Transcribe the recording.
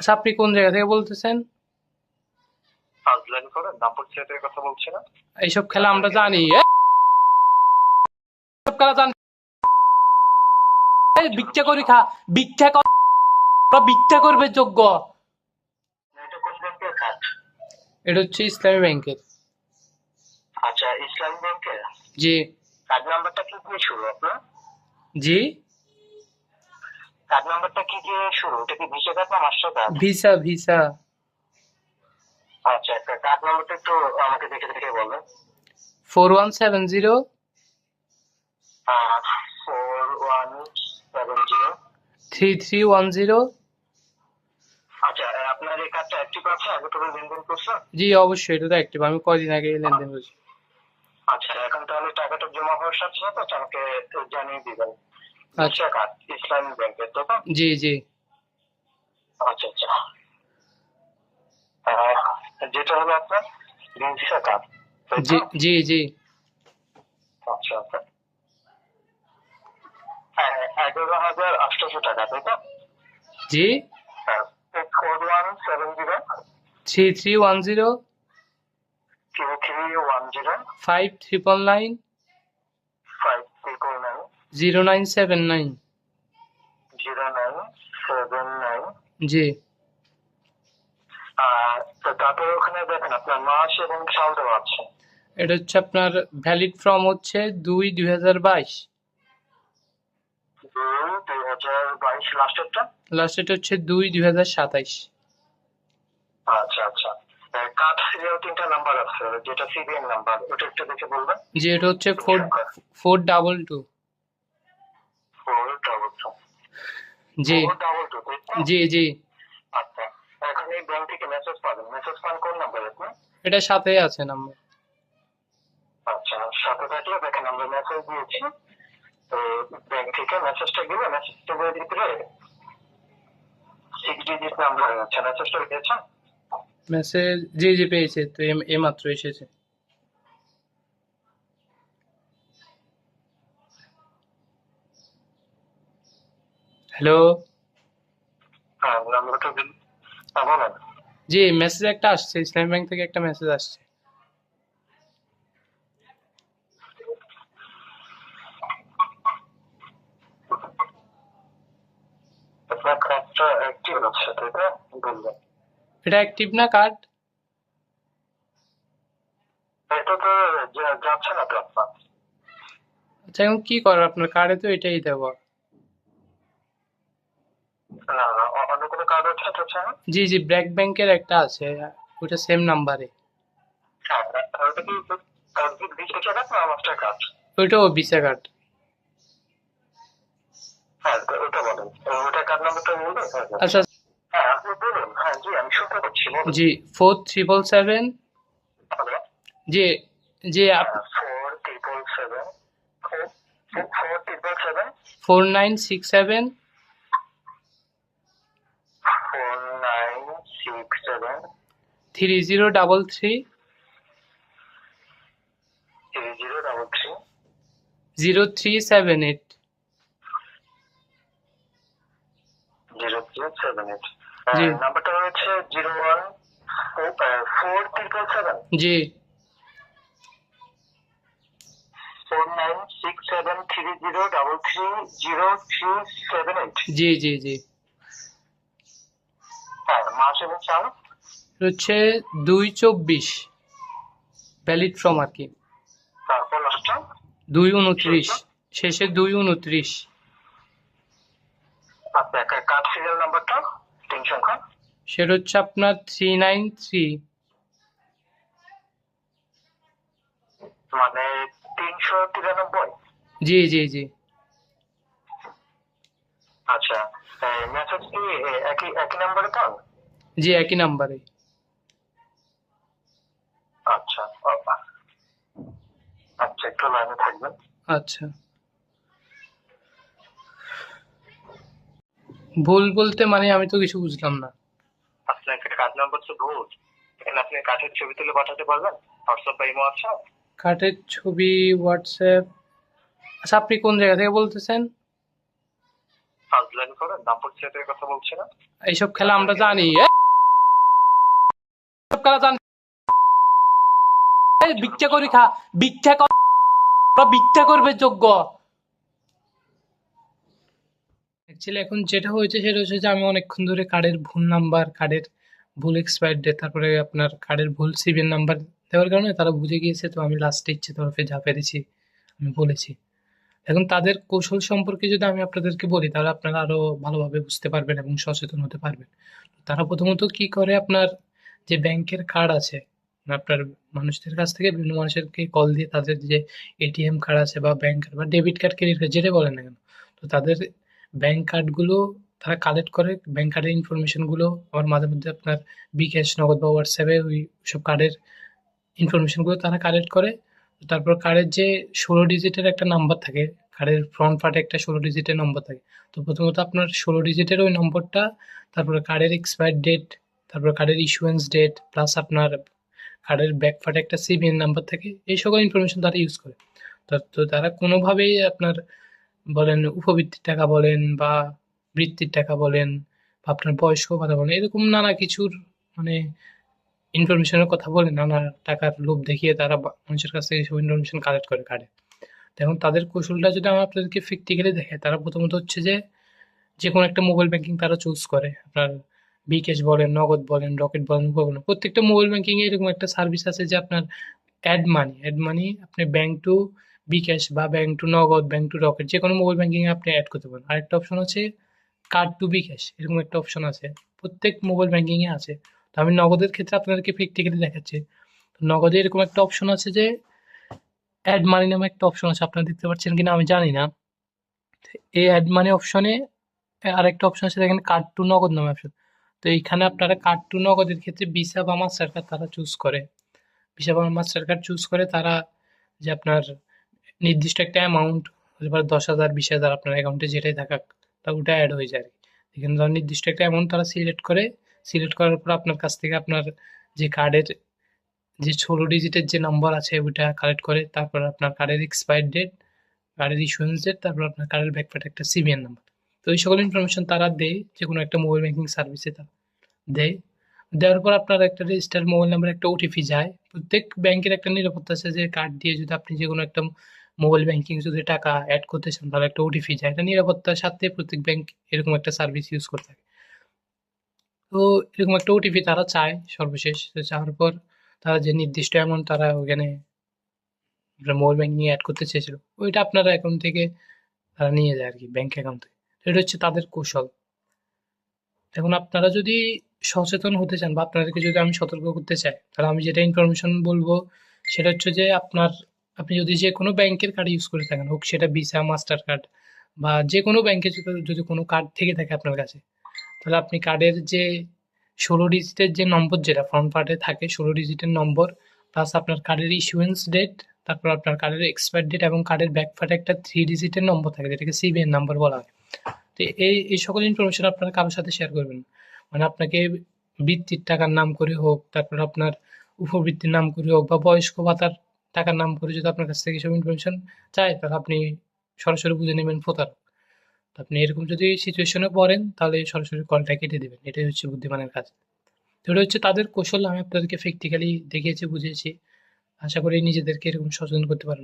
আচ্ছা, আপনি কোন জায়গা থেকে বলতেছেন? ফাজলামি করেন, দাম্পত্য ছেলেদের কথা বলছি না। এইসব খেলা আমরা জানি। এইসব খেলা জানি। ভিক্ষা করি খা, ভিক্ষা কর, ভিক্ষা করবে যোগ্য। এটা কোন ব্যাংকের কার্ড? এটা হচ্ছে ইসলামী ব্যাংকের। আচ্ছা, ইসলামী ব্যাংকের। জি কার্ড নাম্বারটা কি দিয়ে শুরু আপনার? জি। কার্ড নাম্বারটা কি দিয়ে শুরু? এটা কি ভিসা কার্ড না মাস্টার কার্ড? Visa visa. আচ্ছা, একটা কার্ড নাম্বারটা একটু আমাকে দেখে দেখে বলেন। 4170 4170। 3310। আচ্ছা, আপনার এই কার্ডটা অ্যাক্টিভ আছে? আগে তো লেনদেন করছেন? জি অবশ্যই, এটা তো অ্যাক্টিভ। আমি কয়দিন আগে লেনদেন করেছি। আচ্ছা, এখন তাহলে টাকাটা জমা হওয়ার সাথে সাথে আমাকে জানিয়ে দিবেন। আচ্ছা ভিসা কার্ড ইসলামী ব্যাংকের তো? জি জি। আচ্ছা আচ্ছা। যেটা হলো আপনার ভিসা কার্ড, তাই তো? জি জি জি। আচ্ছা আচ্ছা। 11,800 টাকা, তাই তো? জি। 4170 3310 3310 5999 599 0979। 0979। জি। তো তারপরে ওখানে দেখেন আপনার মাস এবং সাল দেওয়া আছে। এটা হচ্ছে আপনার ভ্যালিড ফ্রম হচ্ছে 2/2022। 2022 লাস্টেরটা। লাস্ট এটা হচ্ছে 2/2027। আচ্ছা আচ্ছা। কার্ড সিরিয়াল 3টা নাম্বার আছে, যেটা সিবিএন নাম্বার, ওটা একটু দেখে বলবেন। জি, এটা হচ্ছে 4422। 422। জি 422, তাই তো? জি জি। আচ্ছা, এখন এই ব্যাংক থেকে মেসেজ পাবেন। মেসেজ পান কোন নাম্বারে আপনি? এটা সাথে আছে নাম্বার। আচ্ছা, সাথে থাকলে দেখেন আমরা মেসেজ দিয়েছি। তো ব্যাংক থেকে মেসেজটা গেলে মেসেজটার ভিতরে 6 ডিজিট নাম্বার আছে। মেসেজটা পেয়েছেন? মেসেজ জি জি পেয়েছে তো, এই মাত্র এসেছে। হ্যালো। হ্যাঁ, নাম্বারটা দিন। বলেন। জি, মেসেজ একটা আসছে, ইসলামী ব্যাংক থেকে একটা মেসেজ আসছে। আপনার কার্ডটা অ্যাক্টিভ আছে, তাই তো? বলবেন। এটা অ্যাক্টিভ না কার্ড? এটা তো যাচ্ছে না তো আপনার। আচ্ছা, এখন কি করার? আপনার কার্ডে তো এটাই দেওয়া। না না, অন্য কোনো কার্ড আছে তো? জি জি, ব্র্যাক ব্যাংকের একটা আছে, ওটা সেম নাম্বারে। হ্যাঁ, ওটা কি ভিসা কার্ড না মাস্টার কার্ড? ওইটাও ভিসা কার্ড। হ্যাঁ, ওটা বলেন। ওটা কার্ড নাম্বারটা বলবেন? আচ্ছা হ্যাঁ, আপনি বলুন। হ্যাঁ জি, আমি শুনতে পাচ্ছি, বলুন। জি, 4777। হ্যালো। জি জি। 4777 4777 4967 4967 3033 3033 0378। 0378। জি নাম্বারটা হচ্ছে 01477 জি 496730330378। জি জি জি। হ্যাঁ, মাস এবং সাল। এটা হচ্ছে 2/24 ভ্যালিড ফ্রম আর কি। তারপর লাস্টটা 2/29, শেষে 2/29। আপনার কার্ড সিরিয়াল নাম্বারটা 3 সংখ্যা। সেটা হচ্ছে আপনার 393। মানে 393। জি জি জি। আচ্ছা, মেসেজ কি একই একই নাম্বারে পান? জি একই নাম্বারে। আচ্ছা আচ্ছা, একটু লাইনে থাকবেন। আচ্ছা, ভুল বলতে মানে আমি তো কিছু বুঝলাম না। আপনার কার্ড নাম্বার তো ভুল। এখানে আপনি কার্ডের ছবি তুলে পাঠাতে পারবেন? হোয়াটসঅ্যাপ বা ইমো আছে? কার্ডের ছবি হোয়াটসঅ্যাপ। আচ্ছা, আপনি কোন জায়গা থেকে বলতেছেন? ফাজলামি করেন, নাম পরিচয়ের কথা বলছি না। এইসব খেলা আমরা জানি, এইসব খেলা জানি। এই ভিক্ষা করি খা, ভিক্ষা কর, ভিক্ষা করবে যোগ্য। অ্যাকচুয়ালি এখন যেটা হয়েছে সেটা হচ্ছে যে আমি অনেকক্ষণ ধরে কার্ডের ভুল নাম্বার, কার্ডের ভুল এক্সপায়ার ডেট, তারপরে আপনার কার্ডের ভুল সিভিএন নাম্বার দেওয়ার কারণে তারা বুঝে গিয়েছে। তো আমি লাস্টে ইচ্ছে তরফে যা পেরেছি আমি বলেছি। এখন তাদের কৌশল সম্পর্কে যদি আমি আপনাদেরকে বলি তাহলে আপনারা আরো ভালোভাবে বুঝতে পারবেন এবং সচেতন হতে পারবেন। তারা প্রথমত কি করে, আপনার যে ব্যাংকের কার্ড আছে, আপনার মানুষদের কাছ থেকে বিভিন্ন মানুষেরকে কল দিয়ে তাদের যে এটিএম কার্ড আছে বা ব্যাংক কার্ড বা ডেবিট কার্ড, ক্রেডিট কার্ড যেটা বলেন না কেন, তো তাদের ব্যাংক কার্ডগুলো তারা কালেক্ট করে। ব্যাংক কার্ডের ইনফরমেশনগুলো আবার মাঝে মধ্যে আপনার বিকাশ, নগদ বা হোয়াটসঅ্যাপে ওই সব কার্ডের ইনফরমেশনগুলো তারা কালেক্ট করে। তারপর কার্ডের যে 16 ডিজিটের একটা নাম্বার থাকে, কার্ডের ফ্রন্ট পার্টে একটা 16 ডিজিটের নম্বর থাকে। তো প্রথমত আপনার 16 ডিজিটের ওই নম্বরটা, তারপরে কার্ডের এক্সপায়ার ডেট, তারপর কার্ডের ইস্যুয়েন্স ডেট, প্লাস আপনার কার্ডের ব্যাক পার্টে একটা সিভিএন নাম্বার থাকে। এই সকল ইনফরমেশন তারা ইউজ করে। তো তারা কোনোভাবেই আপনার বলেন উপবৃত্তির টাকা বলেন বা বৃত্তির টাকা বলেন বা আপনার বয়স্ক ভাতা বলেন, এরকম নানা কিছুর মানে ইনফরমেশনের কথা বলে নানা টাকার লোভ দেখিয়ে তারা মানুষের কাছ থেকে সব ইনফরমেশন কালেক্ট করে কার্ডে। এখন তাদের কৌশলটা যদি আমি আপনাদেরকে প্র্যাকটিক্যালি দেখাই, তারা প্রথমত হচ্ছে যে কোনো একটা মোবাইল ব্যাংকিং তারা চুজ করে। আপনার বিকাশ বলেন, নগদ বলেন, রকেট বলেন, বলেন, প্রত্যেকটা মোবাইল ব্যাংকিং এ এরকম একটা সার্ভিস আছে যে আপনার অ্যাড মানি আপনি ব্যাংক টু বিকাশ বা ব্যাংক টু নগদ, ব্যাংক টু রকেট, যে কোনো মোবাইল ব্যাংকিং এ আপনি অ্যাড করতে পারেন। আরেকটা অপশন আছে কার্ড টু বিকাশ, এরকম একটা অপশন আছে, প্রত্যেক মোবাইল ব্যাংকিং এ আছে। তো আমি নগদের ক্ষেত্রে আপনাদেরকে প্র্যাকটিক্যালি দেখাচ্ছি। তো নগদে এরকম একটা অপশন আছে যে অ্যাড মানি নামে একটা অপশন আছে, আপনারা দেখতে পাচ্ছেন কিনা আমি জানি না। এই অ্যাড মানি অপশনে আরেকটা অপশন আছে, দেখেন কার্ড টু নগদ নামে অপশন। তো এইখানে আপনারা কার্ড টু নগদের ক্ষেত্রে ভিসা বা মাস্টার কার্ড তারা চুজ করে। ভিসা বা মাস্টার কার্ড চুজ করে তারা যে আপনার নির্দিষ্ট একটা অ্যামাউন্ট, হতে পারে 10,000, 20,000, আপনার অ্যাকাউন্টে যেটাই থাকুক তা ওটা অ্যাড হয়ে যায় আর কি। এখানে ধর নির্দিষ্ট একটা অ্যামাউন্ট তারা সিলেক্ট করার পর আপনার কাছ থেকে আপনার যে কার্ডের যে 16 ডিজিটের যে নম্বর আছে ওইটা কালেক্ট করে। তারপর আপনার কার্ডের এক্সপায়ার ডেট, কার্ডের ইস্যুয়েন্স ডেট, তারপর আপনার কার্ডের ব্যাকপার্টে একটা সিভিএন নাম্বার। তো এই সকল ইনফরমেশন তারা দেয় যে কোনো একটা মোবাইল ব্যাংকিং সার্ভিসে তারা দেয়। দেওয়ার পর আপনার একটা রেজিস্টার্ড মোবাইল নাম্বার একটা ওটিপি যায়। প্রত্যেক ব্যাংকের একটা নিরাপত্তা আছে যে কার্ড দিয়ে যদি আপনি যে কোনো একটা মোবাইল ব্যাংকিং যদি টাকা অ্যাড করতে চান তাহলে একটা ওটিপি যায়। এটা নিরাপত্তার সাথে প্রত্যেক ব্যাংক এরকম একটা সার্ভিস ইউজ করে থাকে। তো এরকম একটা ওটিপি তারা চায় সর্বশেষ। তো চাওয়ার পর তারা যে নির্দিষ্ট অ্যামাউন্ট তারা ওখানে মোবাইল ব্যাংকিং অ্যাড করতে চেয়েছিল ওইটা আপনার অ্যাকাউন্ট থেকে তারা নিয়ে যায় আর কি, ব্যাংক অ্যাকাউন্ট থেকে। এটা হচ্ছে তাদের কৌশল। এখন আপনারা যদি সচেতন হতে চান বা আপনাদেরকে যদি আমি সতর্ক করতে চাই, তাহলে আমি যেটা ইনফরমেশন বলবো সেটা হচ্ছে যে আপনি যদি যে কোনো ব্যাংকের কার্ড ইউজ করে থাকেন, হোক সেটা ভিসা, মাস্টার কার্ড বা যে কোনো ব্যাংকে যদি কোনো কার্ড থেকে থাকে আপনার কাছে, তাহলে আপনি কার্ডের যে 16 ডিজিটের যে নম্বর যেটা ফ্রন্ট পার্টে থাকে, 16 ডিজিটের নম্বর, প্লাস আপনার কার্ডের ইস্যুয়েন্স ডেট, তারপর আপনার কার্ডের এক্সপায়ার ডেট এবং কার্ডের ব্যাক পার্টে একটা 3 ডিজিটের নম্বর থাকে যেটাকে সিভিএন নাম্বার বলা হয়। তো এই সকল ইনফরমেশন আপনারা কারোর সাথে শেয়ার করবেন না। মানে আপনাকে বৃত্তির টাকার নাম করে হোক, তারপর আপনার উপবৃত্তির নাম করে হোক বা বয়স্ক ভাতার টাকার নাম করে যদি আপনার কাছ থেকে সব ইনফরমেশন চায় তাহলে আপনি সরাসরি বুঝে নেবেন প্রতারক। তো আপনি এরকম যদি সিচুয়েশনে পড়েন তাহলে সরাসরি কলটা কেটে দেবেন, এটাই হচ্ছে বুদ্ধিমানের কাজ। তো এটা হচ্ছে তাদের কৌশল, আমি আপনাদেরকে প্র্যাকটিক্যালি দেখিয়েছি, বুঝিয়েছি। আশা করি নিজেদেরকে এরকম সচেতন করতে পারেন।